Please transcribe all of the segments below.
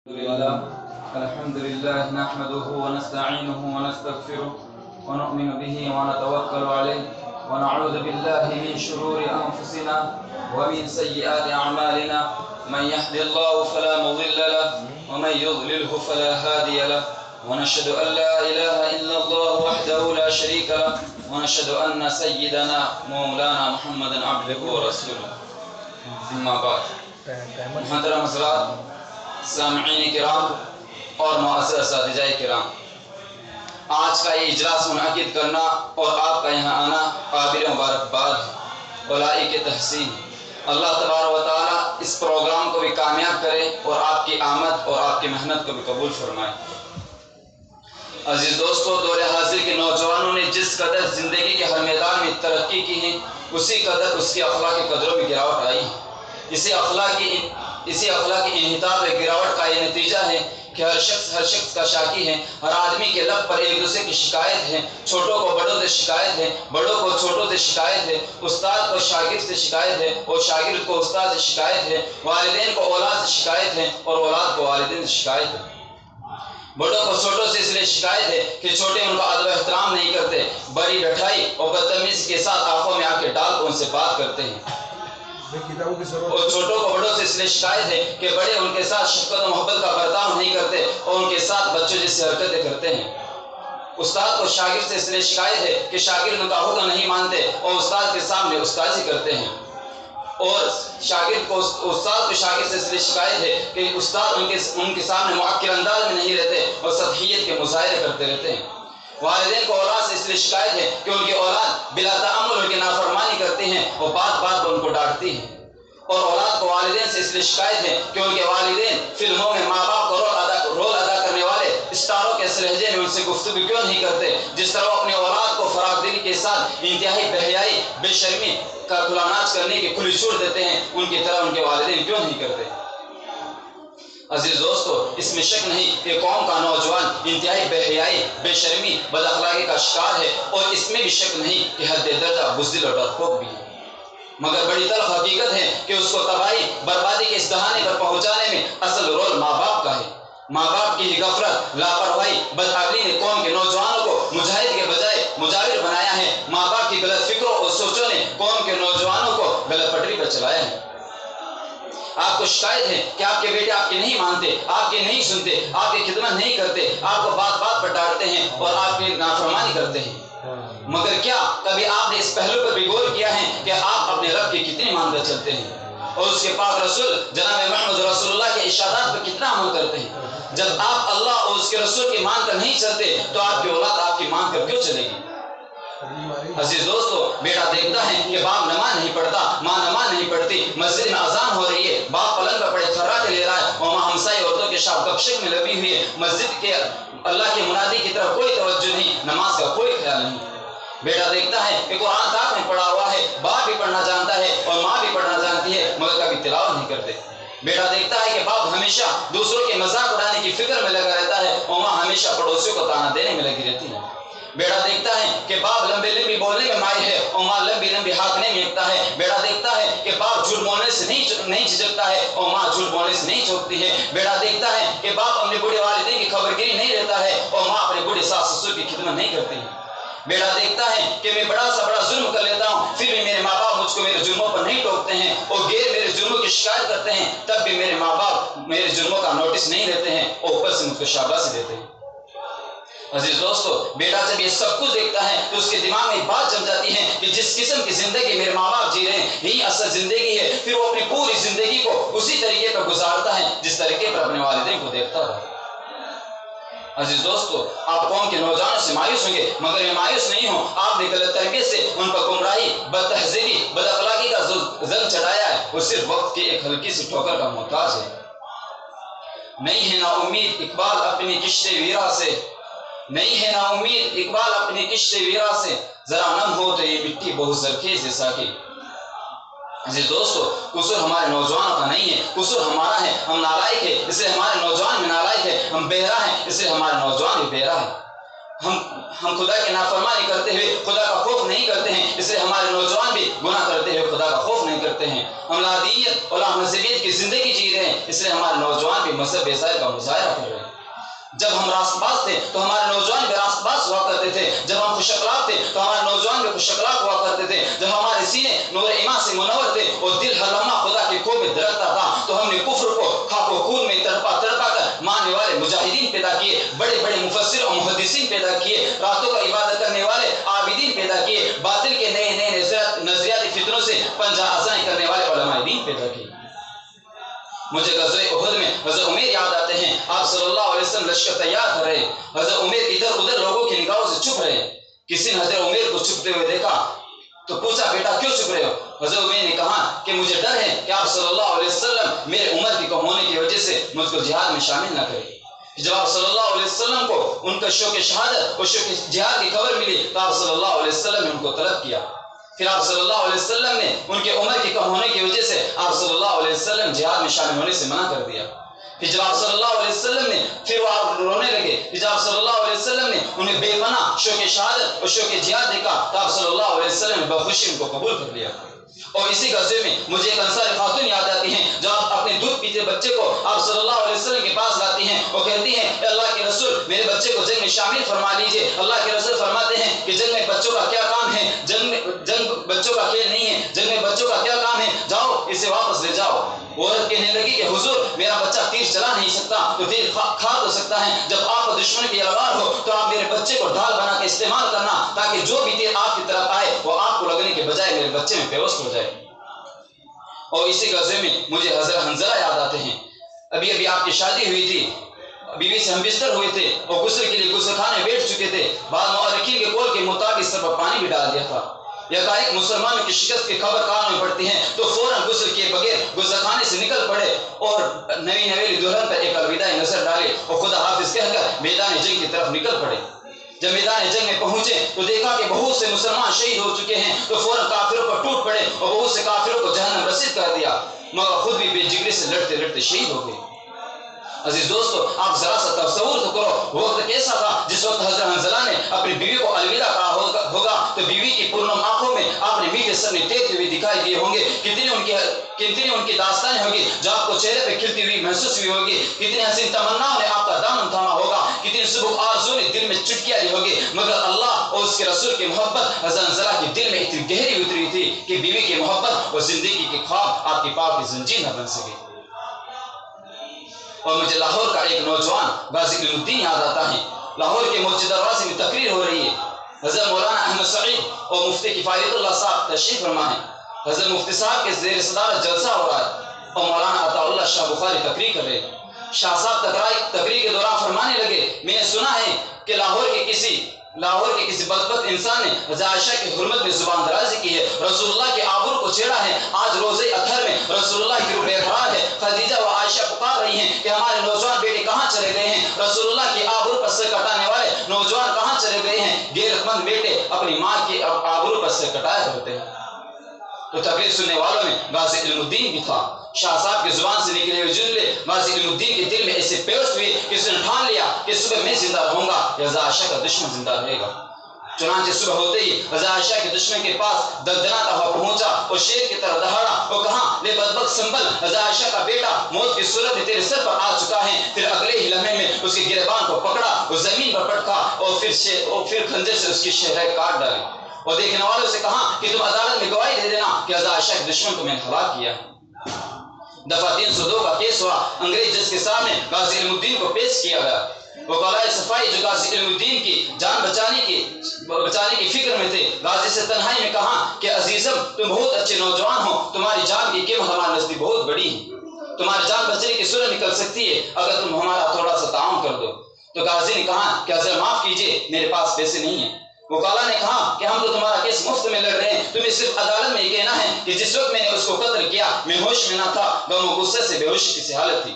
الحمد لله نحمده ونستعينه ونستغفره ونؤمن به ونتوكل عليه ونعوذ بالله من شرور أنفسنا ومن سيئات أعمالنا من يهد الله فلا مضل له ومن يضلله فلا هادي له ونشهد أن لا إله إلا الله وحده لا شريك له ونشهد أن سيدنا مولانا محمد عبده ورسوله أما بعد محترم حضرات سامعین کرام اور معزز اساتذہ کرام، آج کا یہ اجلاس منعقد کرنا اور آپ کا یہاں آنا قابل مبارکباد اور لائق تحسین۔ اللہ تبارک و تعالیٰ اس پروگرام کو بھی کامیاب کرے اور آپ کی آمد اور آپ کی محنت کو بھی قبول فرمائے۔ عزیز دوستو، دور حاضر کے نوجوانوں نے جس قدر زندگی کے ہر میدان میں ترقی کی ہے، اسی قدر اس کی اخلاقی قدروں میں گراوٹ آئی ہے۔ اسی اخلاقی انحطاط و گراوٹ کا یہ نتیجہ ہے کہ ہر شخص کا شاکی ہے۔ ہر آدمی کے لب پر ایک دوسرے کی شکایت ہے۔ چھوٹوں کو بڑوں سے شکایت ہے، بڑوں کو چھوٹوں سے شکایت ہے، استاد کو شاگرد سے شکایت ہے اور شاگرد کو استاد سے شکایت ہے، والدین کو اولاد سے شکایت ہے اور اولاد کو والدین سے شکایت ہے۔ بڑوں کو چھوٹوں سے اس لیے شکایت ہے کہ چھوٹے ان کا ادب و احترام نہیں کرتے، بڑی بٹھائی اور بدتمیزی کے ساتھ آنکھوں میں آ کے ڈال کر ان سے بات کرتے ہیں۔ اور چھوٹوں کو بڑوں سے اس لیے شکایت ہے کہ بڑے ان کے ساتھ شفقت و محبت کا برتاؤ نہیں کرتے اور ان کے ساتھ بچوں جیسی حرکتیں کرتے ہیں۔ استاد کو شاگرد سے اس لیے شکایت ہے کہ شاگرد ان کا حکم نہیں مانتے اور استاد کے سامنے استاذی کرتے ہیں۔ اور استاد کو شاگرد سے اس لیے شکایت ہے کہ استاد ان کے سامنے معکر انداز میں نہیں رہتے اور سطحیت کے مظاہرے کرتے رہتے ہیں۔ والدین کو اولاد سے اس لیے شکایت ہے کہ ان کی اولاد بلا تأمل ان کی نافرمانی کرتی ہیں اور بات بات پر ان کو ڈانٹتی ہیں۔ اور اولاد کو والدین سے اس لیے شکایت ہے کہ ان کے والدین فلموں میں ماں باپ کا رول ادا کرنے والے اسٹاروں کے اس لہجے میں ان سے گفتگو کیوں نہیں کرتے، جس طرح وہ اپنے اولاد کو فراغ دلی کے ساتھ انتہائی بے حیائی بے شرمی کا کھلا ناچ کرنے کی کھلی چھوٹ دیتے ہیں، ان کی طرح ان کے والدین کیوں نہیں کرتے۔ عزیز دوستو، اس میں شک نہیں کہ قوم کا نوجوان انتہائی بے حیائی بے شرمی بد اخلاقی کا شکار ہے، اور اس میں بھی شک نہیں کہ حد درجہ بزدل اور ڈرپوک بھی ہے۔ مگر بڑی تلخ حقیقت ہے کہ اس کو تباہی بربادی کے اس دہانے پر پہنچانے میں اصل رول ماں باپ کا ہے۔ ماں باپ کی ہی غفلت، لاپرواہی، بدعقلی نے قوم کے نوجوانوں کو مجاہد کے بجائے مجاور بنایا ہے۔ ماں باپ کی غلط فکروں اور سوچوں نے قوم کے نوجوانوں کو غلط پٹری پر چلایا ہے۔ آپ کو شکایت ہے کہ آپ کے بیٹے آپ کی نہیں مانتے، آپ کی نہیں سنتے، آپ کی خدمت نہیں کرتے، آپ کو بات بات پر ڈانٹتے ہیں اور آپ کی نافرمانی کرتے ہیں۔ مگر کیا کبھی آپ نے اس پہلو پر بھی غور کیا ہے کہ آپ اپنے رب کی کتنی مان کر چلتے ہیں اور اس کے پاک رسول جناب محمد رسول اللہ کے ارشادات پر کتنا عمل کرتے ہیں؟ جب آپ اللہ اور اس کے رسول کی مان کر نہیں چلتے تو آپ کی اولاد آپ کی مان کر کیوں چلے گی؟ عزیز دوستو، بیٹا دیکھتا ہے کہ باپ نماز نہیں پڑھتا، ماں نماز نہیں پڑھتی، مسجد میں اذان ہو رہی ہے، باپ پلنگ پر پڑے تھراٹے لے رہا ہے اور ماں ہمسائے عورتوں کے ساتھ گپ شپ میں لگی ہوئی ہے، مسجد کے اللہ کے منادی کی طرف کوئی توجہ نہیں، نماز کا کوئی خیال نہیں۔ بیٹا دیکھتا ہے کہ قرآن تاک میں پڑھا ہوا ہے، باپ بھی پڑھنا جانتا ہے اور ماں بھی پڑھنا جانتی ہے، مگر کبھی تلاوت نہیں کرتے۔ بیٹا دیکھتا ہے کہ باپ ہمیشہ دوسروں کے مذاق اڑانے کی فکر میں لگا رہتا ہے اور ماں ہمیشہ پڑوسیوں کو تانا دینے میں لگی رہتی ہے۔ بیٹا دیکھتا ہے کہ باپ لمبی لمبی بولنے میں ماہر ہے اور ماں لمبی لمبی ہانکنے میں ایکتا ہے۔ بیٹا دیکھتا ہے کہ باپ جھوٹ بولنے سے نہیں جھجکتا ہے اور ماں جھوٹ بولنے سے نہیں چوکتی ہے۔ بیٹا دیکھتا ہے کہ باپ اپنے بوڑھے والدین کی خبر گیری نہیں لیتا ہے اور ماں اپنے بوڑھے ساس سسر کی خدمت نہیں کرتی ہے۔ بیٹا دیکھتا ہے کہ میں بڑا سا بڑا ظلم کر لیتا ہوں، پھر بھی میرے ماں باپ مجھ کو میرے جرموں پر نہیں ٹوکتے ہیں اور غیر میرے جرموں کی شکایت کرتے ہیں، تب بھی میرے ماں باپ میرے جرموں کا نوٹس نہیں لیتے ہیں اور اوپر سے مجھ کو شاباشی دیتے ہیں۔ عزیز دوستو، بیٹا جب یہ سب کچھ دیکھتا ہے تو اس کے دماغ میں بات جم جاتی ہے کہ جس قسم کی زندگی میرے ماں باپ جی رہے ہیں یہی اصل زندگی ہے۔ پھر وہ اپنی پوری زندگی کو اسی طریقے پر گزارتا ہے جس طریقے پر اپنے والدین کو دیکھتا رہا۔ عزیز دوستو، آپ قوم کے نوجوانوں سے مایوس ہوں گے، مگر میں مایوس نہیں ہوں۔ آپ نے غلط طریقے سے ان پر گمراہی، بد تہذیبی، بد اخلاقی کا زنگ چڑھایا ہے، وہ صرف وقت کی ایک ہلکی سی ٹھوکر کا محتاج ہے۔ نہیں ہے نا امید اقبال اپنی کشت ویرا سے، نہیں ہے نا امید اقبال اپنی کشت ویرا سے، ذرا نم ہو تو یہ مٹی بہت زرخیز ہے ساقی۔ عزیز دوستو، قصور ہمارے نوجوانوں کا نہیں ہے، قصور ہمارا ہے۔ ہم نالائق ہیں اس لیے ہمارے نوجوان بھی نالائق ہے، ہم بہرا ہیں اس لیے ہمارے نوجوان بھی بہرا ہے۔ ہم خدا کی نافرمانی کرتے ہوئے خدا کا خوف نہیں کرتے ہیں، اس لیے ہمارے نوجوان بھی گناہ کرتے ہوئے خدا کا خوف نہیں کرتے ہیں۔ ہم لادیت اور مذہبیت کی زندگی جی رہے ہیں، اس لیے ہمارے نوجوان بھی مذہب بیزاری کا مظاہرہ کر رہے ہیں۔ جب ہم راست باز تھے تو ہمارے نوجوان بھی راست باز ہوا کرتے تھے، جب ہم خوش اخلاق تھے تو ہمارے نوجوان بھی خوش اخلاق ہوا کرتے تھے، جب ہمارے سینے نور ایمان سے منور تھے اور دل ہر لمحہ خدا کی خوب میں درختا تھا، تو ہم نے کفر کو خاک و خون میں تڑپا تڑپا کر ماننے والے مجاہدین پیدا کیے، بڑے بڑے مفسر اور محدثین پیدا کیے، راتوں کا عبادت کرنے والے عابدین پیدا کیے، باطل کے نئے نئے نظریاتی فتنوں سے پنجہ آزمائی کرنے والے علماء دین پیدا کیے۔ مجھے غزوہ احد میں حضرت عمر یاد آتے ہیں، آپ صلی اللہ علیہ وسلم لشکر تیار کر رہے، حضرت عمر ادھر ادھر لوگوں کی نگاہوں سے چھپ رہے۔ کسی نے حضرت عمر کو چھپتے ہوئے دیکھا تو پوچھا، بیٹا کیوں چھپ رہے ہو؟ حضرت عمر نے کہا کہ مجھے ڈر ہے کہ آپ صلی اللہ علیہ وسلم میرے عمر کی کم ہونے کی وجہ سے مجھ کو جہاد میں شامل نہ کرے۔ جب آپ صلی اللہ علیہ وسلم کو ان کا شوق شہادت اور شوق جہاد کی خبر ملی تو آپ صلی اللہ علیہ وسلم نے ان کو طلب کیا۔ پھر آپ صلی اللہ علیہ وسلم نے ان کے عمر کی کم ہونے کی وجہ سے آپ صلی اللہ علیہ وسلم جہاد میں شامل ہونے سے منع کر دیا۔ پھر جب آپ صلی اللہ علیہ وسلم نے پھر وہ آپ رونے لگے، پھر جب آپ صلی اللہ علیہ وسلم نے انہیں بے پناہ شوق شہادت اور شوق جہاد دیکھا تو آپ صلی اللہ علیہ وسلم نے بخوشی ان کو قبول کر لیا۔ اور اسی غزوے میں مجھے ایک انصاری خاتون یاد آتی ہیں، جب آپ اپنے دودھ پیتے بچے کو آپ صلی اللہ علیہ وسلم کے پاس لاتی ہیں اور کہتی ہیں کہ اللہ کے رسول میرے بچے کو جنگ میں شامل فرما لیجئے۔ اللہ کے رسول فرماتے ہیں کہ جنگ میں بچوں کا کیا کام ہے، جنگ بچوں کا کھیل نہیں ہے، جنگ میں بچوں کا کیا کام ہے، جاؤ اسے واپس لے جاؤ۔ عورت کہنے لگی کہ حضور میرا بچہ تیر چلا نہیں سکتا تو تیر کھا تو سکتا ہے، جب آپ کو دشمن کی لگار ہو تو آپ میرے بچے کو ڈھال بنا کے استعمال کرنا تاکہ جو بھی تیر آپ کی طرف آئے وہ آپ کو لگنے کے بجائے میرے بچے میں پیوست ہو جائے۔ اور اسی غزوے میں مجھے حضرت حنظلہ یاد آتے ہیں، ابھی آپ کی شادی ہوئی تھی، بیوی سے ہم بستر ہوئے تھے اور غسل کے لیے غسل خانے بیٹھ چکے تھے، بعض مورخین کے قول کے مطابق سر پر پانی بھی ڈال دیا تھا۔ یکایک مسلمانوں کی شکست کی خبر کانوں میں پڑتی ہے تو فوراً غسل کیے بغیر غسل خانے سے نکل پڑے اور نوی نویلی دلہن پر ایک الوداعی نظر ڈالے اور خدا حافظ کہہ کر میدان جنگ کی طرف نکل پڑے۔ جب میدان جنگ میں پہنچے تو دیکھا کہ بہت سے مسلمان شہید ہو چکے ہیں تو فوراً کافروں پر ٹوٹ پڑے اور بہت سے کافروں کو جہنم رسید کر دیا، مگر خود بھی بے جگری سے لڑتے لڑتے شہید ہو گئے۔ عزیز دوستو، آپ ذرا سا تصور تو کرو وقت کیسا تھا جس وقت حضرت حنظلہ نے اپنی بیوی کو الوداع کہا ہوگا تو بیوی کی پرنم آنکھوں میں آپ نے میٹھے سر ٹیکتے ہوئے دکھائی دیے ہوں گے، کتنی ان کی داستانیں ہوگی جو آپ کو چہرے پہ کھلتی ہوئی محسوس ہوئی ہوگی، کتنی حسین تمناؤں نے آپ کا دامن تھاما ہوگا، کتنی سبک آرزو نے دل میں چٹکیاں دی ہوگی، مگر اللہ اور اس کے رسول کی محبت حضرت حنظلہ کے دل میں اتنی گہری اتری تھی کہ بیوی کی محبت اور زندگی کے خواب آپ کی پاؤں کی زنجیر نہ بن سکے۔ اور مجھے لاہور کا ایک نوجوان غازی علم الدین یاد آتا ہے، لاہور کے مسجد دروازے میں تقریر ہو رہی ہے، حضرت مولانا احمد سعید اور مفتی کفایت اللہ صاحب تشریف فرما ہے، حضرت مفتی صاحب کے زیر صدارت جلسہ ہو رہا ہے اور مولانا عطا اللہ شاہ بخاری تقریر کر رہے ہیں۔ شاہ صاحب تقریر کے دوران فرمانے لگے، میں نے سنا ہے کہ لاہور کے کسی بدبخت انسان نے حضرت عائشہ کی حرمت میں زبان درازی کی ہے، رسول اللہ کے آبرو کو چھیڑا ہے، آج روزے اطہر میں رسول اللہ کی روح بے قرار ہے، خدیجہ و عائشہ پکار رہی ہیں کہ ہمارے نوجوان بیٹے کہاں چلے گئے ہیں، رسول اللہ کی آبرو پر سر کٹانے والے نوجوان کہاں چلے گئے ہیں، غیرت مند بیٹے اپنی ماں کی آبرو پر سر کٹایا کرتے ہیں۔ تو تقریر سننے والوں میں غازی علم الدین بھی تھا۔ شاہ صاحب کی زبان سے نکلے ہوئے جملے غازی علم الدین کے دل میں ایسے پیوست ہوئے کہ اس نے ٹھان لیا کہ صبح میں زندہ رہوں گا یا حضرت عائشہ کا دشمن زندہ رہے گا۔ چنانچہ صبح ہوتے ہی حضرت عائشہ کے دشمن کے پاس دردناتا ہوا پہنچا اور شیر کی طرح دہاڑا اور کہا، لے بدبخت سنبھل، حضرت عائشہ کا بیٹا موت کی صورت میں تیرے سر پر آ چکا ہے۔ پھر اگلے ہی لمحے میں اس کے گریبان کو پکڑا اور زمین پر پٹکا اور پھر خنجر سے اس کی شہرائیں کاٹ ڈالی اور دیکھنے والوں سے کہا کہ تم عدالت میں گواہی دے دینا کہ حضرت عائشہ کے دشمن کو میں نے ہلاک کیا۔ دفعہ 302 کا کیس ہوا، انگریز جج کے سامنے غازی علم الدین کو پیش کیا گیا۔ وکلائے صفائی جو غازی علم الدین کی جان بچانے کی فکر میں تھے، غازی سے تنہائی میں کہا کہ عزیزم تم بہت اچھے نوجوان ہو، تمہاری جان کی قیمت ہمارے نزدیک بہت بڑی ہے، تمہاری جان بچنے کی صورت نکل سکتی ہے اگر تم ہمارا تھوڑا سا تعاون کر دو۔ تو غازی نے کہا کہ حضرت معاف کیجئے، میرے پاس پیسے نہیں ہیں۔ وکلا نے کہا کہ ہم تو تمہارا کیس مفت میں لڑ رہے ہیں، تمہیں صرف عدالت میں یہ کہنا ہے کہ جس وقت میں نے اس کو قتل کیا میں ہوش میں نہ تھا، غم و غصے سے بے ہوشی کی سی حالت تھی۔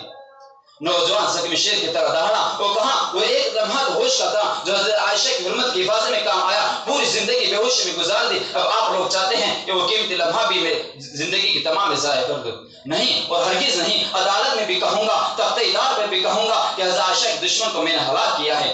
نوجوان زخمی شیر کی طرح دہاڑا اور کہا وہ ایک لمحہ تو ہوش کا تھا جو حضرت عائشہ کی حرمت کی حفاظت میں کام آیا، پوری زندگی بے ہوشی میں گزار دی، اب آپ لوگ چاہتے ہیں کہ وہ قیمتی لمحہ بھی میں زندگی کی تمام ضائع کر دوں؟ نہیں اور ہرگز نہیں، عدالت میں بھی کہوں گا، تختہ دار پر بھی کہوں گا کہ حضرت عائشہ کے دشمن کو میں نے ہلاک کیا ہے۔